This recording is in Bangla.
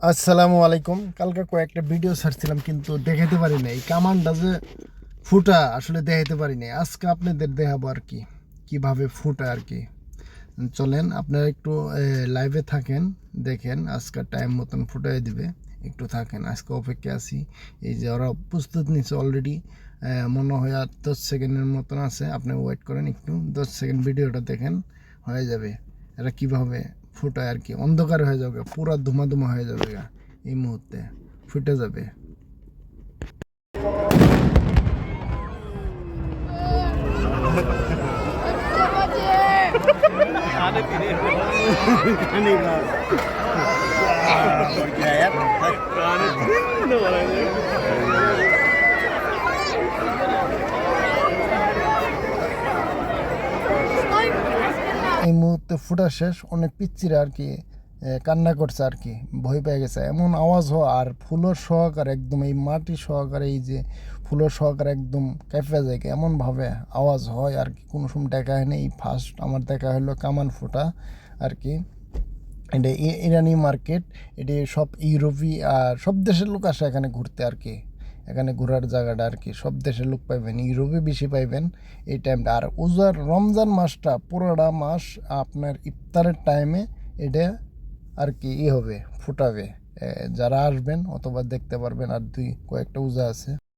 আসসালামু আলাইকুম। কালকে কয়েকটা ভিডিও ছাড়ছিলাম কিন্তু দেখাতে পারি নাই, কামানটা যে ফুটা আসলে দেখাতে পারি নাই। আজকে আপনাদের দেখাবো আর কি কিভাবে ফুটা আর কি। চলেন আপনারা একটু লাইভে থাকেন, দেখেন আজকে টাইম মতন ফুটাই দিবে। একটু থাকেন, আজকে অপেক্ষা আছি। এই যে ওরা প্রস্তুত নিচ্ছে অলরেডি, মনে হয় আর 10 সেকেন্ডের মতন আছে। আপনি ওয়েট করেন একটু, 10 সেকেন্ড ভিডিওটা দেখেন, হয়ে যাবে। এরা কিভাবে ফুটায় আর কি, অন্ধকার হয়ে যাবে, পুরা ধুমা ধুমা হয়ে যাবে এই মুহূর্তে ফুটে যাবে। এই মুহূর্তে ফুটা শেষ। অনেক পিচ্চিরা আর কি কান্না করছে আর কি, ভয় পেয়ে গেছে। এমন আওয়াজ হয় আর ফুলের সহকারে একদম, এই মাটি সহকারে, এই যে ফুলের সহকারে একদম কেঁপে যায়, এমনভাবে আওয়াজ হয় আর কি। কোনো সময় দেখা হয় না, এই ফার্স্ট আমার দেখা হলো কামান ফুটা আর কি। এটা ইরানি মার্কেট। এটি সব ইউরোপি আর সব দেশের লোক আসে এখানে ঘুরতে আর কি। এখানে ঘোরার জায়গাটা আর কি, সব দেশের লোক পাইবেন, ইউরোপে বেশি পাইবেন এই টাইমটা। আর রমজান মাসটা পুরোটা মাস আপনার ইফতারের টাইমে এটা আর কি হবে, ফুটাবে। যারা আসবেন অথবা দেখতে পারবেন। আর কয়েকটা উজা আছে।